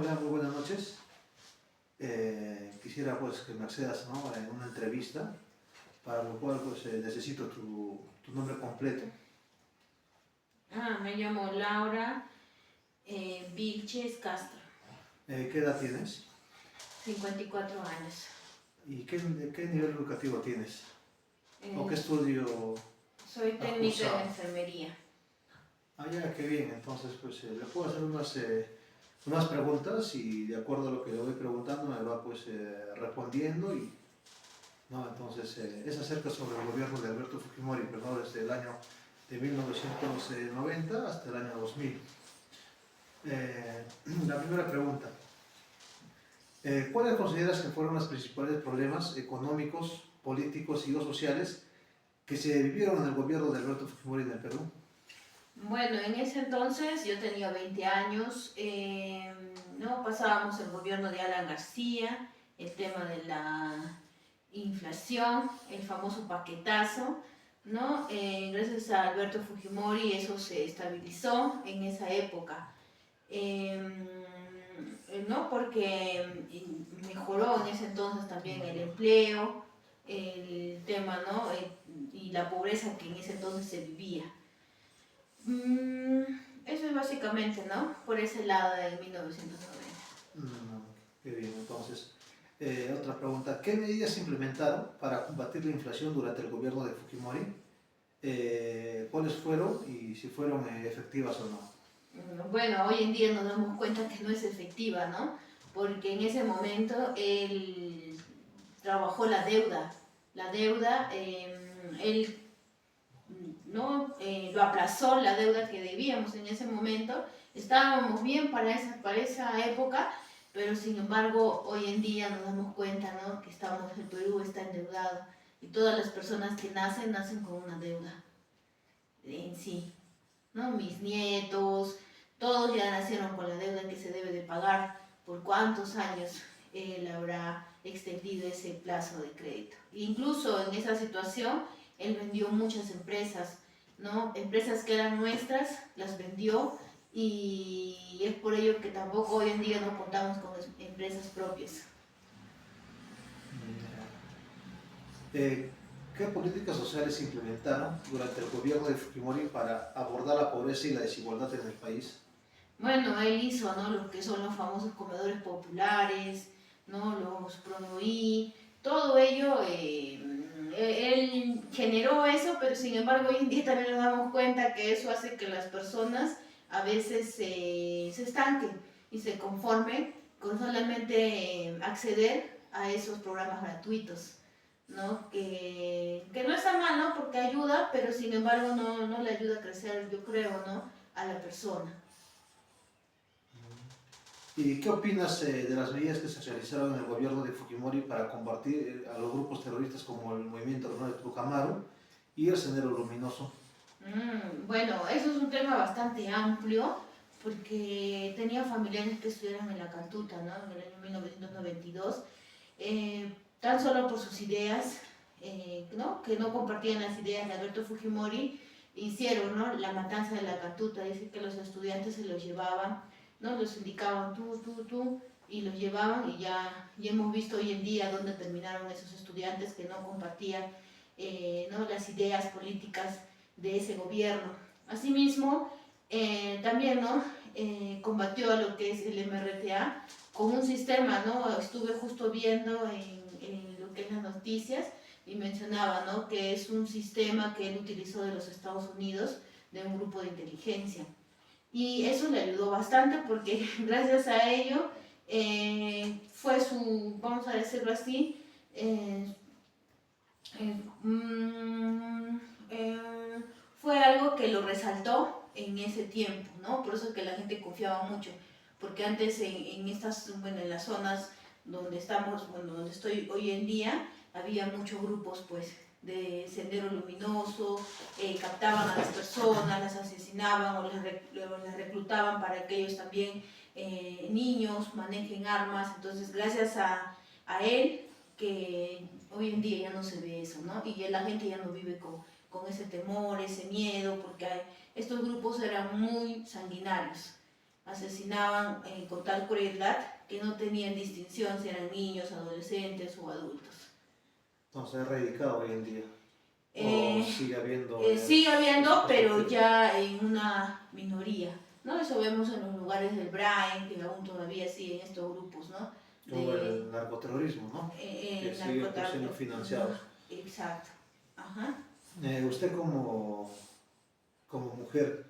Hola, muy buenas noches. Quisiera pues que me accedas, ¿no?, en una entrevista, para lo cual pues necesito tu nombre completo. Me llamo Laura Vilches Castro, ¿Qué edad tienes? 54 años. ¿Y qué nivel educativo tienes? ¿O qué Eh, estudio Soy has técnica en cursado? enfermería. Ah, ya, qué bien. Entonces pues le puedo hacer unas preguntas y de acuerdo a lo que le voy preguntando me va pues respondiendo y no, entonces es acerca sobre el gobierno de Alberto Fujimori, pero no desde el año de 1990 hasta el año 2000. La primera pregunta, ¿cuáles consideras que fueron los principales problemas económicos, políticos y o sociales que se vivieron en el gobierno de Alberto Fujimori en el Perú? Bueno, en ese entonces yo tenía 20 años, ¿no? Pasábamos el gobierno de Alan García, el tema de la inflación, el famoso paquetazo, ¿no? Gracias a Alberto Fujimori eso se estabilizó en esa época. ¿No? Porque mejoró en ese entonces también el empleo, el tema, ¿no? Y la pobreza que en ese entonces se vivía. Eso es básicamente, ¿no? Por ese lado de 1990. Qué bien, entonces, otra pregunta, ¿qué medidas se implementaron para combatir la inflación durante el gobierno de Fujimori? ¿Cuáles fueron y si fueron efectivas o no? Bueno, hoy en día nos damos cuenta que no es efectiva, ¿no? Porque en ese momento él trabajó la deuda. La deuda, él ¿no? Lo aplazó la deuda que debíamos en ese momento. Estábamos bien para esa época, pero sin embargo hoy en día nos damos cuenta, ¿no?, que el Perú está endeudado y todas las personas que nacen con una deuda en sí, ¿no? Mis nietos, todos ya nacieron con la deuda que se debe de pagar. ¿Por cuántos años él habrá extendido ese plazo de crédito? Incluso en esa situación, él vendió muchas empresas, ¿no? Empresas que eran nuestras, las vendió y es por ello que tampoco hoy en día no contamos con empresas propias. Eh, ¿Qué políticas sociales se implementaron durante el gobierno de Fujimori para abordar la pobreza y la desigualdad en el país? Bueno, él hizo, ¿no?, lo que son los famosos comedores populares, ¿no?, los Pronoví, todo ello, él generó eso, pero sin embargo hoy en día también nos damos cuenta que eso hace que las personas a veces se estanquen y se conformen con solamente acceder a esos programas gratuitos, ¿no? Que no está mal, ¿no?, porque ayuda, pero sin embargo no le ayuda a crecer, yo creo, ¿no?, a la persona. ¿Y qué opinas de las medidas que se realizaron en el gobierno de Fujimori para combatir a los grupos terroristas como el Movimiento Reunión de Trujamaru y el Sendero Luminoso? Bueno, eso es un tema bastante amplio porque tenía familiares que estudiaron en la Cantuta, ¿no?, en el año 1992, tan solo por sus ideas, ¿no?, que no compartían las ideas de Alberto Fujimori, hicieron, ¿no?, la matanza de la Cantuta. Dice que los estudiantes se los llevaban, ¿no?, los indicaban tú, y los llevaban y ya hemos visto hoy en día dónde terminaron esos estudiantes que no compartían, ¿no?, las ideas políticas de ese gobierno. Asimismo, también, ¿no?, combatió a lo que es el MRTA con un sistema, ¿no? Estuve justo viendo en lo que es las noticias y mencionaba, ¿no?, que es un sistema que él utilizó de los Estados Unidos, de un grupo de inteligencia. Y eso le ayudó bastante porque gracias a ello fue su, vamos a decirlo así, eh, eh, mm, eh, fue algo que lo resaltó en ese tiempo, ¿no? Por eso es que la gente confiaba mucho, porque antes en estas, bueno, en las zonas donde estamos, bueno, donde estoy hoy en día, había muchos grupos, pues, de Sendero Luminoso, captaban a las personas, las asesinaban o les reclutaban para que ellos también, niños, manejen armas. Entonces, gracias a él, que hoy en día ya no se ve eso, ¿no? Y ya la gente ya no vive con ese temor, ese miedo, porque estos grupos eran muy sanguinarios. asesinaban con tal crueldad que no tenían distinción si eran niños, adolescentes o adultos. Entonces es radicado hoy en día. ¿O Eh, sigue habiendo? Sigue habiendo, pero ya en una minoría, ¿no? Eso vemos en los lugares del Brain, que aún todavía siguen estos grupos, ¿no? Como el narcoterrorismo, ¿no? Que sigue pues, siendo financiados. Exacto. Ajá. Usted como mujer,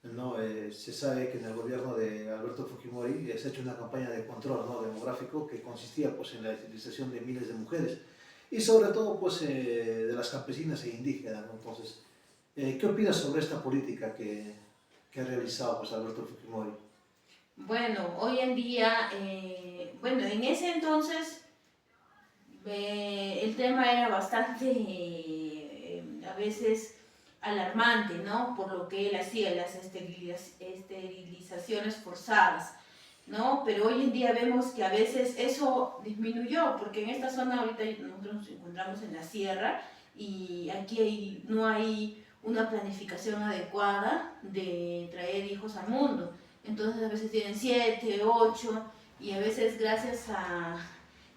¿no? Se sabe que en el gobierno de Alberto Fujimori se ha hecho una campaña de control, ¿no? demográfico que consistía pues, en la utilización de miles de mujeres y sobre todo pues, de las campesinas e indígenas. ¿No? Entonces, ¿qué opinas sobre esta política que ha realizado pues, Alberto Fujimori? Bueno, hoy en día, bueno, en ese entonces el tema era bastante, a veces, alarmante, ¿no? Por lo que él hacía, las esterilizaciones forzadas, ¿no? Pero hoy en día vemos que a veces eso disminuyó, porque en esta zona ahorita nosotros nos encontramos en la sierra y aquí no hay una planificación adecuada de traer hijos al mundo. Entonces a veces tienen 7, 8 y a veces gracias a,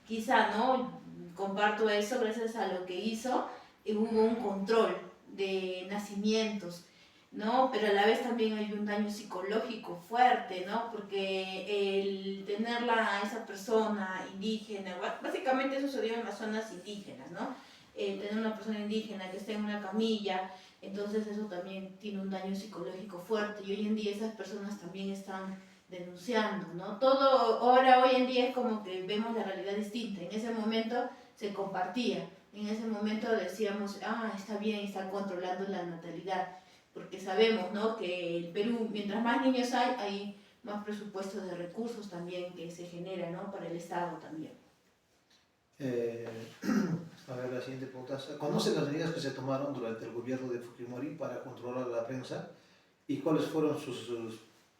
quizá, ¿no? Comparto eso, gracias a lo que hizo, hubo un control de nacimientos, ¿no? Pero a la vez también hay un daño psicológico fuerte, ¿no? Porque el tenerla a esa persona indígena, básicamente eso se dio en las zonas indígenas, ¿no? Tener una persona indígena que esté en una camilla, entonces eso también tiene un daño psicológico fuerte y hoy en día esas personas también están denunciando, ¿no? Todo ahora, hoy en día es como que vemos la realidad distinta, en ese momento se compartía, en ese momento decíamos, está bien, está controlando la natalidad, porque sabemos, ¿no? Que el Perú, mientras más niños hay más presupuesto de recursos también que se genera, ¿no? Para el Estado también. A ver, la siguiente pregunta. ¿Conoce las medidas que se tomaron durante el gobierno de Fujimori para controlar la prensa y cuáles fueron sus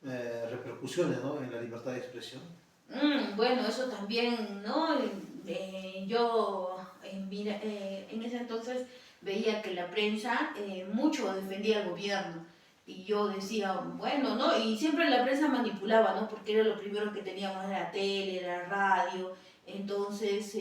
repercusiones, ¿no? en la libertad de expresión? Bueno, eso también, ¿no? Yo en ese entonces veía que la prensa mucho defendía al gobierno y yo decía, bueno, ¿no? Y siempre la prensa manipulaba, ¿no? Porque era lo primero que teníamos, era la tele, la radio, entonces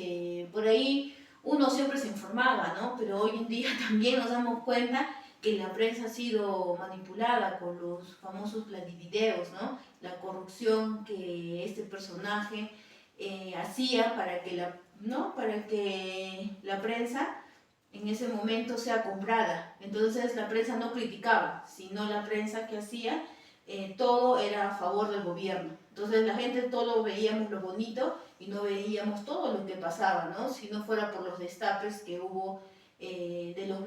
por ahí uno siempre se informaba, ¿no? Pero hoy en día también nos damos cuenta que la prensa ha sido manipulada con los famosos planivideos, ¿no? La corrupción que este personaje hacía para que para que la prensa en ese momento sea comprada. Entonces la prensa no criticaba, sino la prensa que hacía todo era a favor del gobierno. Entonces la gente todo veíamos lo bonito y no veíamos todo lo que pasaba, ¿no? Si no fuera por los destapes que hubo de los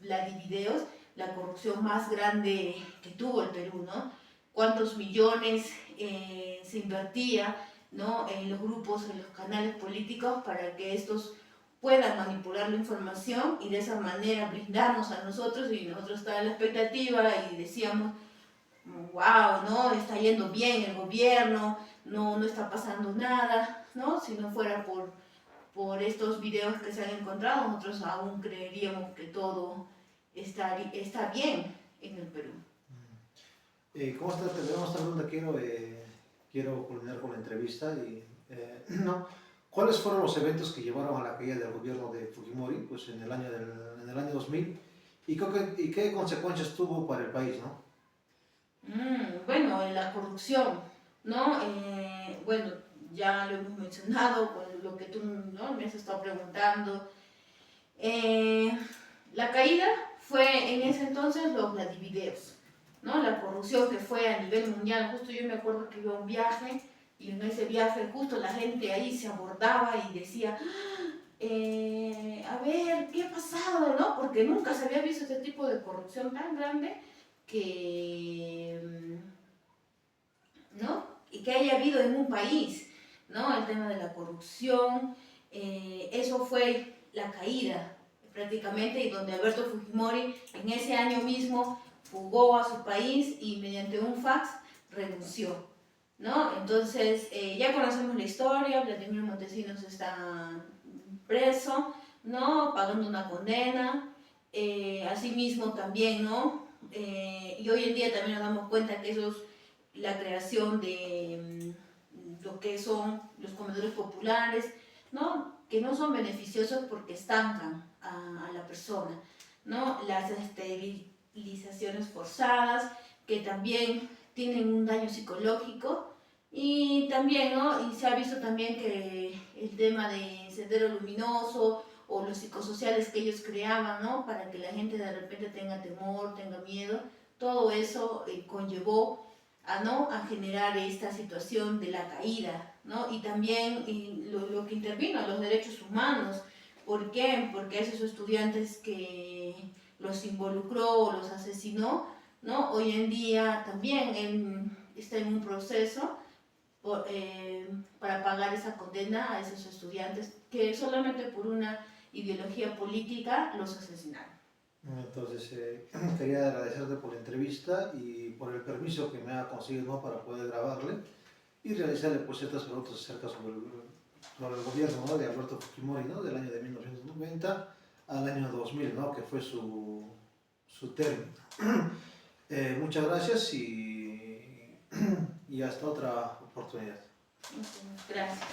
Vladivideos, la corrupción más grande que tuvo el Perú, ¿no? Cuántos millones se invertía, ¿no? En los grupos, en los canales políticos para que estos puedan manipular la información y de esa manera brindarnos a nosotros y nosotros estábamos en la expectativa y decíamos, wow, ¿no? Está yendo bien el gobierno, no está pasando nada, ¿no? Si no fuera por estos videos que se han encontrado, nosotros aún creeríamos que todo está bien en el Perú. ¿Cómo está? Tenemos esta pregunta, quiero culminar con la entrevista. No. ¿Cuáles fueron los eventos que llevaron a la caída del gobierno de Fujimori pues, en el año 2000? ¿Y qué consecuencias tuvo para el país? ¿No? Bueno, la corrupción, ¿no? Bueno, ya lo hemos mencionado con lo que tú, ¿no? me has estado preguntando. La caída fue en ese entonces los Vladivideos, ¿no? La corrupción que fue a nivel mundial. Justo yo me acuerdo que iba a un viaje y en ese viaje justo la gente ahí se abordaba y decía, a ver, ¿qué ha pasado? ¿No? Porque nunca se había visto este tipo de corrupción tan grande que, ¿no? Y que haya habido en un país, ¿no? El tema de la corrupción, eso fue la caída prácticamente y donde Alberto Fujimori en ese año mismo fugó a su país y mediante un fax renunció, ¿no? Entonces ya conocemos la historia, Vladimir Montesinos está preso, ¿no? Pagando una condena, asimismo también, ¿no? Y hoy en día también nos damos cuenta que esos la creación de lo que son los comedores populares, ¿no? Que no son beneficiosos porque estancan a la persona, ¿no? Las esterilizaciones forzadas, que también tienen un daño psicológico, y también, ¿no? Y se ha visto también que el tema de Sendero Luminoso o los psicosociales que ellos creaban, ¿no? Para que la gente de repente tenga temor, tenga miedo, todo eso conllevó ¿no? A generar esta situación de la caída, ¿no? Y también lo que intervino, los derechos humanos. ¿Por qué? Porque esos estudiantes que los involucró o los asesinó, ¿no? Hoy en día también él está en un proceso para pagar esa condena a esos estudiantes que solamente por una ideología política los asesinaron. Entonces, quería agradecerte por la entrevista y por el permiso que me ha conseguido, ¿no? Para poder grabarle y realizarle pues ciertas preguntas acerca sobre el gobierno, ¿no? De Alberto Fujimori, ¿no? Del año de 1990 al año 2000, ¿no? Que fue su término. Muchas gracias y hasta otra oportunidad. Gracias.